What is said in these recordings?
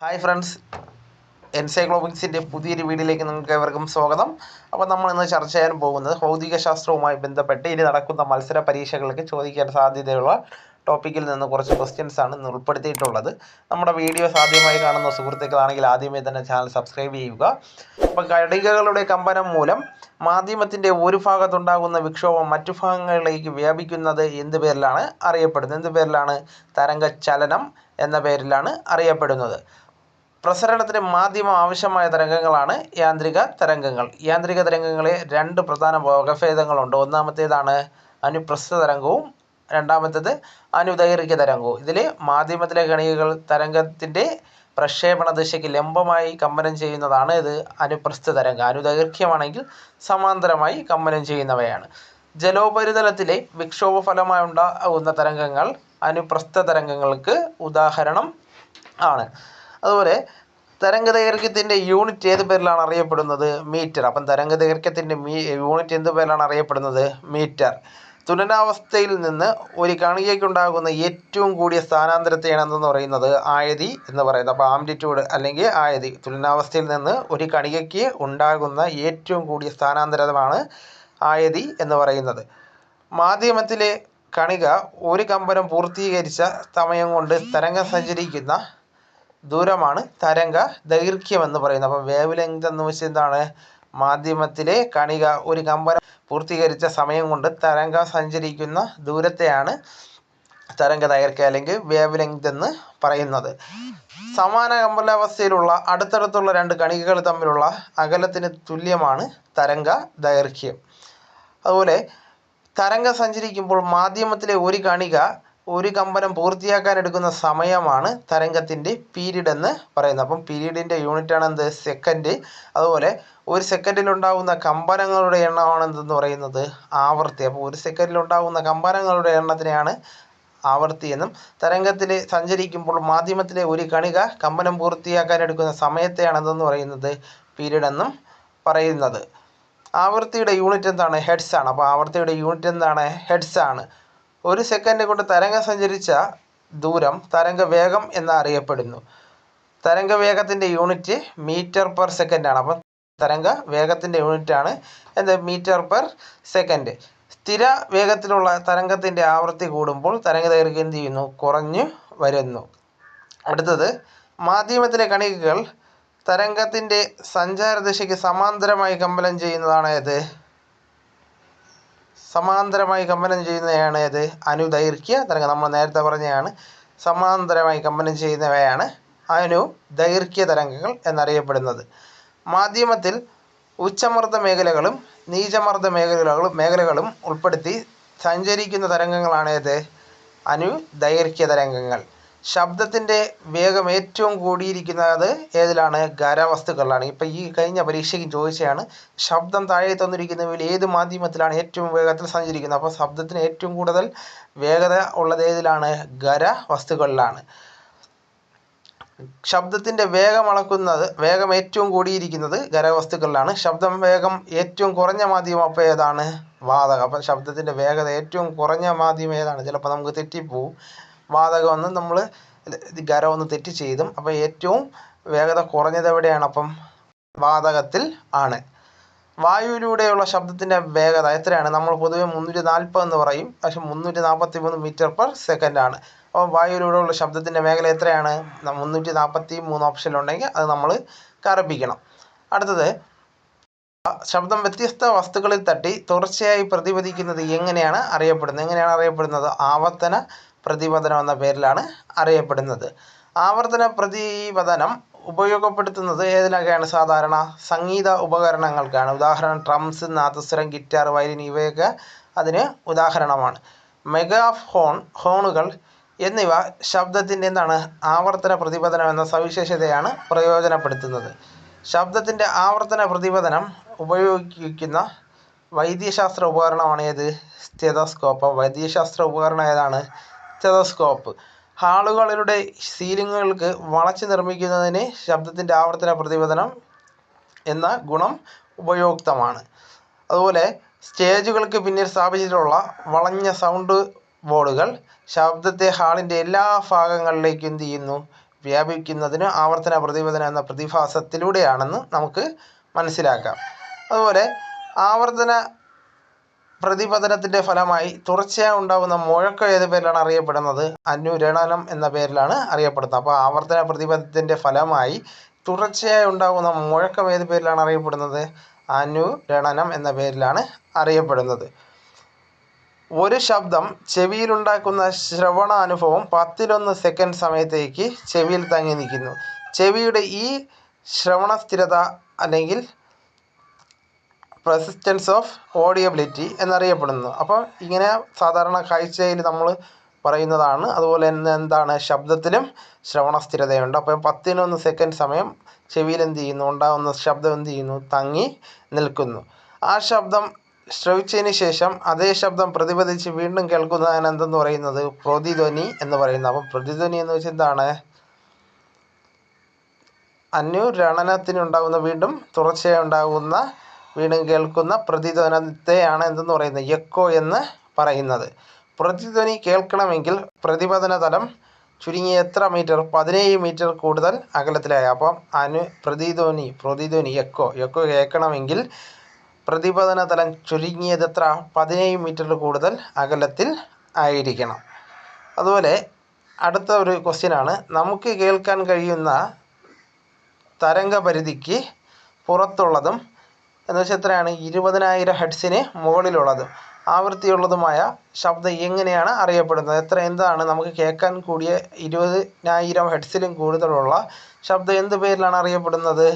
Hi friends, എൻസൈക്ലോപിക്സിൻ്റെ പുതിയൊരു വീഡിയോയിലേക്ക് നിങ്ങൾക്ക് ഏവർക്കും സ്വാഗതം. അപ്പോൾ നമ്മൾ ഇന്ന് ചർച്ച ചെയ്യാൻ പോകുന്നത് ഭൗതിക ശാസ്ത്രവുമായി ബന്ധപ്പെട്ട് ഇനി നടക്കുന്ന മത്സര പരീക്ഷകൾക്ക് ചോദിക്കാൻ സാധ്യതയുള്ള ടോപ്പിക്കിൽ നിന്ന് കുറച്ച് ക്വസ്റ്റ്യൻസ് ആണ് ഇന്ന് ഉൾപ്പെടുത്തിയിട്ടുള്ളത്. നമ്മുടെ വീഡിയോസ് ആദ്യമായി കാണുന്ന സുഹൃത്തുക്കളാണെങ്കിൽ ആദ്യമേ തന്നെ ചാനൽ സബ്സ്ക്രൈബ് ചെയ്യുക. അപ്പോൾ ഘടികകളുടെ കമ്പനം മൂലം മാധ്യമത്തിൻ്റെ ഒരു ഭാഗത്തുണ്ടാകുന്ന വിക്ഷോഭം മറ്റു ഭാഗങ്ങളിലേക്ക് വ്യാപിക്കുന്നത് എന്ത് പേരിലാണ് അറിയപ്പെടുന്നത്? എന്ത് പേരിലാണ്? തരംഗചലനം എന്ന പേരിലാണ് അറിയപ്പെടുന്നത്. പ്രസരണത്തിന് മാധ്യമം ആവശ്യമായ തരംഗങ്ങളാണ് യാന്ത്രിക തരംഗങ്ങൾ. യാന്ത്രിക തരംഗങ്ങളെ രണ്ട് പ്രധാന വകഭേദങ്ങളുണ്ട്. ഒന്നാമത്തേതാണ് അനുപ്രസ്ഥ തരംഗവും രണ്ടാമത്തേത് അനുദൈർഘ്യ തരംഗവും. ഇതിൽ മാധ്യമത്തിലെ കണികകൾ തരംഗത്തിൻ്റെ പ്രക്ഷേപണ ദിശയ്ക്ക് ലംബമായി കമ്പനം ചെയ്യുന്നതാണ് ഇത് അനുപ്രസ്ഥ തരംഗം. അനുദൈർഘ്യമാണെങ്കിൽ സമാന്തരമായി കമ്പനം ചെയ്യുന്നവയാണ്. ജലോപരിതലത്തിലെ വിക്ഷോഭ ഫലമായി ഉണ്ടാകുന്ന തരംഗങ്ങൾ അനുപ്രസ്ഥ തരംഗങ്ങൾക്ക് ഉദാഹരണം ആണ്. അതുപോലെ തരംഗദൈർഘ്യത്തിൻ്റെ യൂണിറ്റ് ഏത് പേരിലാണ് അറിയപ്പെടുന്നത്? മീറ്റർ. അപ്പം തരംഗദൈർഘ്യത്തിൻ്റെ യൂണിറ്റ് എന്ത് പേരിലാണ് അറിയപ്പെടുന്നത്? മീറ്റർ. തുലനാവസ്ഥയിൽ നിന്ന് ഒരു കണികയ്ക്കുണ്ടാകുന്ന ഏറ്റവും കൂടിയ സ്ഥാനാന്തരത്തെയാണ് എന്തെന്ന് പറയുന്നത്? ആയതി എന്ന് പറയുന്നത്. അപ്പോൾ ആംപ്ലിറ്റ്യൂഡ് അല്ലെങ്കിൽ ആയതി. തുലനാവസ്ഥയിൽ നിന്ന് ഒരു കണികയ്ക്ക് ഉണ്ടാകുന്ന ഏറ്റവും കൂടിയ സ്ഥാനാന്തരമാണ് ആയതി എന്ന് പറയുന്നത്. മാധ്യമത്തിലെ കണിക ഒരു കമ്പനം പൂർത്തീകരിച്ച സമയം കൊണ്ട് തരംഗം സഞ്ചരിക്കുന്ന ദൂരമാണ് തരംഗ ദൈർഘ്യം എന്ന് പറയുന്നത്. അപ്പോൾ വേവ് ലെങ്ത് എന്ന് വെച്ചാൽ എന്താണ്? മാധ്യമത്തിലെ കണിക ഒരു കമ്പനം പൂർത്തീകരിച്ച സമയം കൊണ്ട് തരംഗം സഞ്ചരിക്കുന്ന ദൂരത്തെയാണ് തരംഗ ദൈർഘ്യം അല്ലെങ്കിൽ വേവ് ലെങ്ത് എന്ന് പറയുന്നത്. സമാന കമ്പനാവസ്ഥയിലുള്ള അടുത്തടുത്തുള്ള രണ്ട് കണികകൾ തമ്മിലുള്ള അകലത്തിന് തുല്യമാണ് തരംഗ ദൈർഘ്യം. അതുപോലെ തരംഗം സഞ്ചരിക്കുമ്പോൾ മാധ്യമത്തിലെ ഒരു കണിക ഒരു കമ്പനം പൂർത്തിയാക്കാൻ എടുക്കുന്ന സമയമാണ് തരംഗത്തിൻ്റെ പീരീഡ് എന്ന് പറയുന്നത്. അപ്പം പീരീഡിൻ്റെ യൂണിറ്റാണ് എന്ത്? സെക്കൻഡ്. അതുപോലെ ഒരു സെക്കൻഡിലുണ്ടാകുന്ന കമ്പനങ്ങളുടെ എണ്ണമാണ് എന്തെന്ന് പറയുന്നത്? ആവൃത്തി. അപ്പോൾ ഒരു സെക്കൻഡിലുണ്ടാകുന്ന കമ്പനങ്ങളുടെ എണ്ണത്തിനെയാണ് ആവൃത്തി എന്നും, തരംഗത്തിൽ സഞ്ചരിക്കുമ്പോൾ മാധ്യമത്തിലെ ഒരു കണിക കമ്പനം പൂർത്തിയാക്കാൻ എടുക്കുന്ന സമയത്തെയാണ് എന്തെന്ന് പറയുന്നത്? പീരീഡ് എന്നും പറയുന്നത്. ആവൃത്തിയുടെ യൂണിറ്റ് എന്താണ്? ഹെഡ്സ് ആണ്. അപ്പോൾ ആവൃത്തിയുടെ യൂണിറ്റ് എന്താണ്? ഹെഡ്സ് ആണ്. ഒരു സെക്കൻഡ് കൊണ്ട് തരംഗം സഞ്ചരിച്ച ദൂരം തരംഗവേഗം എന്നറിയപ്പെടുന്നു. തരംഗവേഗത്തിൻ്റെ യൂണിറ്റ് മീറ്റർ പെർ സെക്കൻഡാണ്. അപ്പം തരംഗ വേഗത്തിൻ്റെ യൂണിറ്റാണ് എന്ത്? Metre per second. സ്ഥിര വേഗത്തിലുള്ള തരംഗത്തിൻ്റെ ആവൃത്തി കൂടുമ്പോൾ തരംഗദൈർഘ്യം എന്ത് ചെയ്യുന്നു? കുറഞ്ഞു വരുന്നു. അടുത്തത്, മാധ്യമത്തിലെ കണികകൾ തരംഗത്തിൻ്റെ സഞ്ചാരദിശയ്ക്ക് സമാന്തരമായി കമ്പനം ചെയ്യുന്നതാണ് ഏത്? സമാന്തരമായി കമ്പനം ചെയ്യുന്നവയാണ് ഏത്? അനുദൈർഘ്യ തരംഗം. നമ്മൾ നേരത്തെ പറഞ്ഞതാണ് സമാന്തരമായി കമ്പനം ചെയ്യുന്നവയാണ് അനുദൈർഘ്യ തരംഗങ്ങൾ എന്നറിയപ്പെടുന്നത്. മാധ്യമത്തിൽ ഉച്ചമർദ്ദ മേഖലകളും നീചമർദ്ദ മേഖലകളും ഉൾപ്പെടുത്തി സഞ്ചരിക്കുന്ന തരംഗങ്ങളാണ് ഏത്? അനുദൈർഘ്യ തരംഗങ്ങൾ. ശബ്ദത്തിൻ്റെ വേഗം ഏറ്റവും കൂടിയിരിക്കുന്നത് ഏതിലാണ്? ഖരവസ്തുക്കളിലാണ്. ഇപ്പം ഈ കഴിഞ്ഞ പരീക്ഷയ്ക്ക് ചോദിച്ചതാണ് ശബ്ദം താഴെ തന്നിരിക്കുന്നവയിൽ ഏത് മാധ്യമത്തിലാണ് ഏറ്റവും വേഗത്തിൽ സഞ്ചരിക്കുന്നത്? അപ്പോൾ ശബ്ദത്തിന് ഏറ്റവും കൂടുതൽ വേഗത ഉള്ളത് ഏതിലാണ്? ഖരവസ്തുക്കളിലാണ്. ശബ്ദത്തിൻ്റെ വേഗം ഏറ്റവും കൂടിയിരിക്കുന്നത് ഖരവസ്തുക്കളിലാണ്. ശബ്ദം വേഗം ഏറ്റവും കുറഞ്ഞ മാധ്യമം അപ്പോൾ ഏതാണ്? വാതകം. അപ്പം ശബ്ദത്തിൻ്റെ വേഗത ഏറ്റവും കുറഞ്ഞ മാധ്യമം ഏതാണ്? ചിലപ്പോൾ നമുക്ക് തെറ്റിപ്പോവും. വാതകമെന്ന് നമ്മൾ ഖരമൊന്ന് തെറ്റ് ചെയ്തും. അപ്പം ഏറ്റവും വേഗത കുറഞ്ഞത് എവിടെയാണ്? അപ്പം വാതകത്തിൽ ആണ്. വായുവിലൂടെയുള്ള ശബ്ദത്തിൻ്റെ വേഗത എത്രയാണ്? നമ്മൾ പൊതുവെ 340 എന്ന് പറയും, പക്ഷെ 343 മീറ്റർ പെർ സെക്കൻഡാണ്. അപ്പോൾ വായുവിലൂടെയുള്ള ശബ്ദത്തിൻ്റെ മേഖല എത്രയാണ്? 343 ഓപ്ഷനിലുണ്ടെങ്കിൽ അത് നമ്മൾ കറുപ്പിക്കണം. അടുത്തത്, ശബ്ദം വ്യത്യസ്ത വസ്തുക്കളിൽ തട്ടി തുടർച്ചയായി പ്രതിപദിക്കുന്നത് എങ്ങനെയാണ് അറിയപ്പെടുന്നത്? ആവർത്തന പ്രതിപതനം എന്ന പേരിലാണ് അറിയപ്പെടുന്നത്. ആവർത്തന പ്രതിപതനം ഉപയോഗപ്പെടുത്തുന്നത് ഏതിനൊക്കെയാണ്? സാധാരണ സംഗീത ഉപകരണങ്ങൾക്കാണ്. ഉദാഹരണം ഡ്രംസ്, നാദസ്വരം, ഗിറ്റാർ, വയലിൻ ഇവയൊക്കെ അതിന് ഉദാഹരണമാണ്. ഹോണുകൾ എന്നിവ ശബ്ദത്തിൻ്റെ എന്താണ്? ആവർത്തന പ്രതിപതനം എന്ന സവിശേഷതയാണ് പ്രയോജനപ്പെടുത്തുന്നത്. ശബ്ദത്തിൻ്റെ ആവർത്തന പ്രതിപതനം ഉപയോഗിക്കുന്ന വൈദ്യശാസ്ത്ര ഉപകരണമാണ് ഏത്? സ്റ്റെതസ്കോപ്പ്. വൈദ്യശാസ്ത്ര ഉപകരണം ഏതാണ്? സ്റ്റെതസ്കോപ്പ്. ഹാളുകളുടെ സീലിങ്ങുകൾക്ക് വളച്ച് നിർമ്മിക്കുന്നതിന് ശബ്ദത്തിൻ്റെ ആവർത്തന പ്രതിപതനം എന്ന ഗുണം ഉപയുക്തമാണ്. അതുപോലെ സ്റ്റേജുകൾക്ക് പിന്നിൽ സ്ഥാപിച്ചിട്ടുള്ള വളഞ്ഞ സൗണ്ട് ബോർഡുകൾ ശബ്ദത്തെ ഹാളിൻ്റെ എല്ലാ ഭാഗങ്ങളിലേക്കും എന്ത് ചെയ്യുന്നു? വ്യാപിക്കുന്നതിന് ആവർത്തന പ്രതിപതനം എന്ന പ്രതിഭാസത്തിലൂടെയാണെന്ന് നമുക്ക് മനസ്സിലാക്കാം. അതുപോലെ ആവർത്തന പ്രതിപതനത്തിൻ്റെ ഫലമായി തുടർച്ചയായി ഉണ്ടാകുന്ന മുഴക്കം ഏത് പേരിലാണ് അറിയപ്പെടുന്നത്? അനുരണനം എന്ന പേരിലാണ് അറിയപ്പെടുന്നത്. അപ്പോൾ ആവർത്തന പ്രതിപതനത്തിൻ്റെ ഫലമായി തുടർച്ചയായി ഉണ്ടാകുന്ന മുഴക്കം ഏത് പേരിലാണ് അറിയപ്പെടുന്നത്? അനുരണനം എന്ന പേരിലാണ് അറിയപ്പെടുന്നത്. ഒരു ശബ്ദം ചെവിയിലുണ്ടാക്കുന്ന ശ്രവണാനുഭവം 10⁻1 സെക്കൻഡ് സമയത്തേക്ക് ചെവിയിൽ തങ്ങി നിൽക്കുന്നു. ചെവിയുടെ ഈ ശ്രവണസ്ഥിരത അല്ലെങ്കിൽ പെർസിസ്റ്റൻസ് ഓഫ് ഓഡിയബിലിറ്റി എന്നറിയപ്പെടുന്നു. അപ്പോൾ ഇങ്ങനെ സാധാരണ കാഴ്ചയിൽ നമ്മൾ പറയുന്നതാണ്. അതുപോലെ തന്നെ എന്താണ്, ശബ്ദത്തിലും ശ്രവണസ്ഥിരതയുണ്ട്. അപ്പോൾ 10⁻1 സെക്കൻഡ് സമയം ചെവിയിൽ എന്ത് ചെയ്യുന്നു, ഉണ്ടാകുന്ന ശബ്ദം എന്ത് ചെയ്യുന്നു, തങ്ങി നിൽക്കുന്നു. ആ ശബ്ദം ശ്രവിച്ചതിന് ശേഷം അതേ ശബ്ദം പ്രതിപദിച്ച് വീണ്ടും കേൾക്കുന്നതിന് എന്തെന്ന് പറയുന്നത്? പ്രതിധ്വനി എന്ന് പറയുന്നത്. അപ്പം പ്രതിധ്വനി എന്ന് വെച്ചാൽ എന്താണ്? അനുരണനത്തിനുണ്ടാകുന്ന വീണ്ടും തുടർച്ചയായി ഉണ്ടാകുന്ന വീണ്ടും കേൾക്കുന്ന പ്രതിധ്വനത്തെയാണ് എന്തെന്ന് പറയുന്നത്? എക്കോ എന്ന് പറയുന്നത്. പ്രതിധ്വനി കേൾക്കണമെങ്കിൽ പ്രതിപതന തലം ചുരുങ്ങിയ എത്ര മീറ്റർ? 17 മീറ്റർ കൂടുതൽ അകലത്തിലായി. അപ്പം പ്രതിധ്വനി എക്കോ കേൾക്കണമെങ്കിൽ പ്രതിപതന തലം ചുരുങ്ങിയത് എത്ര? 17 മീറ്ററിൽ കൂടുതൽ അകലത്തിൽ ആയിരിക്കണം. അതുപോലെ അടുത്ത ഒരു ക്വസ്റ്റ്യനാണ്, നമുക്ക് കേൾക്കാൻ കഴിയുന്ന തരംഗപരിധിക്ക് പുറത്തുള്ളതും എന്ന് വെച്ചാൽ എത്രയാണ്? 20,000 ഹെർട്സിന് മുകളിലുള്ളതും ആവൃത്തിയുള്ളതുമായ ശബ്ദം എങ്ങനെയാണ് അറിയപ്പെടുന്നത്? എന്താണ് നമുക്ക് കേൾക്കാൻ കൂടിയ 20,000 ഹെർട്സിലും കൂടുതലുള്ള ശബ്ദം എന്ത് പേരിലാണ് അറിയപ്പെടുന്നത്?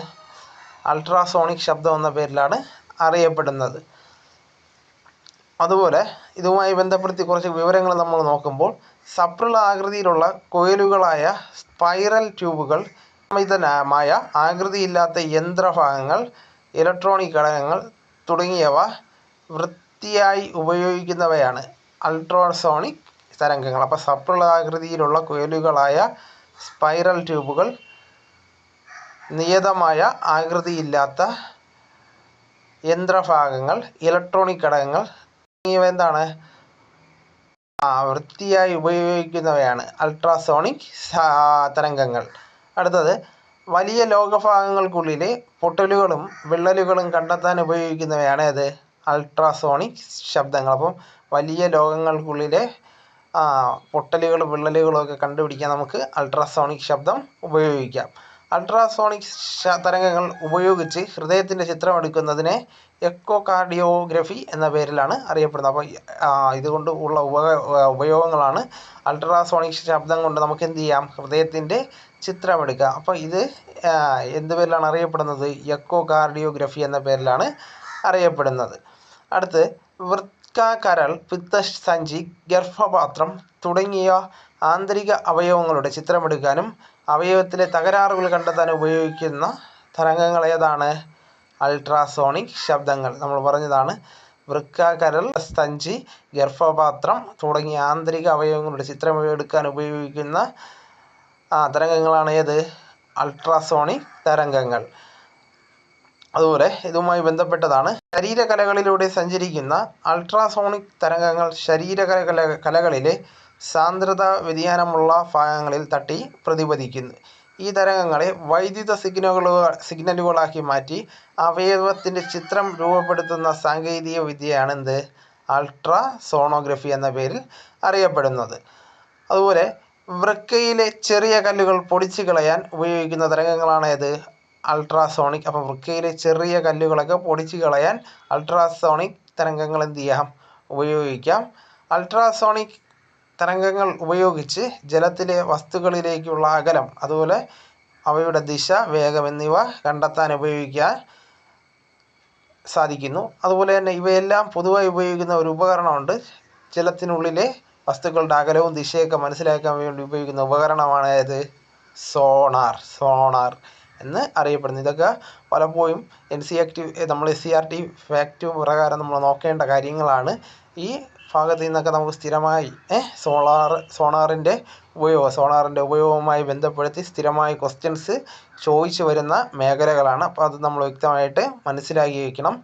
അൾട്രാസോണിക് ശബ്ദം എന്ന പേരിലാണ് അറിയപ്പെടുന്നത്. അതുപോലെ ഇതുമായി ബന്ധപ്പെടുത്തി കുറച്ച് വിവരങ്ങൾ നമ്മൾ നോക്കുമ്പോൾ, സപ്രള ആകൃതിയിലുള്ള കോയിലുകളായ സ്പൈറൽ ട്യൂബുകൾ, അമിതമായ ആകൃതിയില്ലാത്ത യന്ത്രഭാഗങ്ങൾ, ഇലക്ട്രോണിക് ഘടകങ്ങൾ തുടങ്ങിയവ വൃത്തിയായി ഉപയോഗിക്കുന്നവയാണ് അൾട്രാസോണിക് തരംഗങ്ങൾ. അപ്പോൾ സപ്രള ആകൃതിയിലുള്ള കോയിലുകളായ സ്പൈറൽ ട്യൂബുകൾ, നിയതമായ ആകൃതിയില്ലാത്ത യന്ത്രഭാഗങ്ങൾ, ഇലക്ട്രോണിക് ഘടകങ്ങൾ തുടങ്ങിയവ എന്താണ്? വൃത്തിയായി ഉപയോഗിക്കുന്നവയാണ് അൾട്രാസോണിക് തരംഗങ്ങൾ. അടുത്തത്, വലിയ ലോകഭാഗങ്ങൾക്കുള്ളിലെ പൊട്ടലുകളും വിള്ളലുകളും കണ്ടെത്താൻ ഉപയോഗിക്കുന്നവയാണ് ഏത്? അൾട്രാസോണിക് ശബ്ദങ്ങൾ. അപ്പം വലിയ ലോകങ്ങൾക്കുള്ളിലെ പൊട്ടലുകളും വിള്ളലുകളും ഒക്കെ കണ്ടുപിടിക്കാൻ നമുക്ക് അൾട്രാസോണിക് ശബ്ദം ഉപയോഗിക്കാം. അൾട്രാസോണിക് തരംഗങ്ങൾ ഉപയോഗിച്ച് ഹൃദയത്തിൻ്റെ ചിത്രമെടുക്കുന്നതിനെ എക്കോ കാർഡിയോഗ്രഫി എന്ന പേരിലാണ് അറിയപ്പെടുന്നത്. അപ്പോൾ ഇതുകൊണ്ട് ഉള്ള ഉപയോഗങ്ങളാണ് അൾട്രാസോണിക് ശബ്ദം കൊണ്ട് നമുക്ക് എന്ത് ചെയ്യാം? ഹൃദയത്തിൻ്റെ ചിത്രമെടുക്കുക. അപ്പോൾ ഇത് എന്ത് പേരിലാണ് അറിയപ്പെടുന്നത്? എക്കോ കാർഡിയോഗ്രഫി എന്ന പേരിലാണ് അറിയപ്പെടുന്നത്. അടുത്ത്, വൃക്ക, കരൾ, പിത്തസഞ്ചി, ഗർഭപാത്രം തുടങ്ങിയ ആന്തരിക അവയവങ്ങളുടെ ചിത്രമെടുക്കാനും അവയവത്തിലെ തകരാറുകൾ കണ്ടെത്താൻ ഉപയോഗിക്കുന്ന തരംഗങ്ങൾ ഏതാണ്? അൾട്രാസോണിക് ശബ്ദങ്ങൾ. നമ്മൾ പറഞ്ഞതാണ്, വൃക്ക, കരൾ, സഞ്ചി, ഗർഭപാത്രം തുടങ്ങിയ ആന്തരിക അവയവങ്ങളുടെ ചിത്രമെടുക്കാൻ ഉപയോഗിക്കുന്ന തരംഗങ്ങളാണ് ഏത്? അൾട്രാസോണിക് തരംഗങ്ങൾ. അതുപോലെ ഇതുമായി ബന്ധപ്പെട്ടതാണ്, ശരീരകലകളിലൂടെ സഞ്ചരിക്കുന്ന അൾട്രാസോണിക് തരംഗങ്ങൾ ശരീരകലകളിലെ സാന്ദ്രത വ്യതിയാനമുള്ള ഭാഗങ്ങളിൽ തട്ടി പ്രതിപദിക്കുന്നു. ഈ തരംഗങ്ങളെ വൈദ്യുത സിഗ്നലുകളാക്കി മാറ്റി അവയവത്തിൻ്റെ ചിത്രം രൂപപ്പെടുത്തുന്ന സാങ്കേതിക വിദ്യയാണ് എന്ത്? അൾട്രാസോണോഗ്രഫി എന്ന പേരിൽ അറിയപ്പെടുന്നത്. അതുപോലെ വൃക്കയിലെ ചെറിയ കല്ലുകൾ പൊടിച്ചു കളയാൻ ഉപയോഗിക്കുന്ന തരംഗങ്ങളാണ് ഏത്? അൾട്രാസോണിക്. അപ്പോൾ വൃക്കയിലെ ചെറിയ കല്ലുകളൊക്കെ പൊടിച്ചു കളയാൻ അൾട്രാസോണിക് തരംഗങ്ങൾ എന്ത് ചെയ്യാം? ഉപയോഗിക്കാം. അൾട്രാസോണിക് തരംഗങ്ങൾ ഉപയോഗിച്ച് ജലത്തിലെ വസ്തുക്കളിലേക്കുള്ള അകലം, അതുപോലെ അവയുടെ ദിശ, വേഗം എന്നിവ കണ്ടെത്താൻ ഉപയോഗിക്കാൻ സാധിക്കുന്നു. അതുപോലെ തന്നെ ഇവയെല്ലാം പൊതുവായി ഉപയോഗിക്കുന്ന ഒരു ഉപകരണമുണ്ട്. ജലത്തിനുള്ളിലെ വസ്തുക്കളുടെ അകലവും ദിശയൊക്കെ മനസ്സിലാക്കാൻ വേണ്ടി ഉപയോഗിക്കുന്ന ഉപകരണമാണ് ഏത്? സോണാർ എന്ന് അറിയപ്പെടുന്നു. ഇതൊക്കെ പലപ്പോഴും നമ്മൾ SCERT ഫാക്റ്റ് പ്രകാരം നമ്മൾ നോക്കേണ്ട കാര്യങ്ങളാണ്. ഈ ഭാഗത്ത് നിന്നൊക്കെ നമുക്ക് സ്ഥിരമായി സോണാറിൻ്റെ ഉപയോഗവുമായി ബന്ധപ്പെടുത്തി സ്ഥിരമായി ക്വസ്റ്റ്യൻസ് ചോദിച്ചു വരുന്ന മേഖലകളാണ്. അപ്പോൾ അത് നമ്മൾ വ്യക്തമായിട്ട് മനസ്സിലാക്കി വയ്ക്കണം.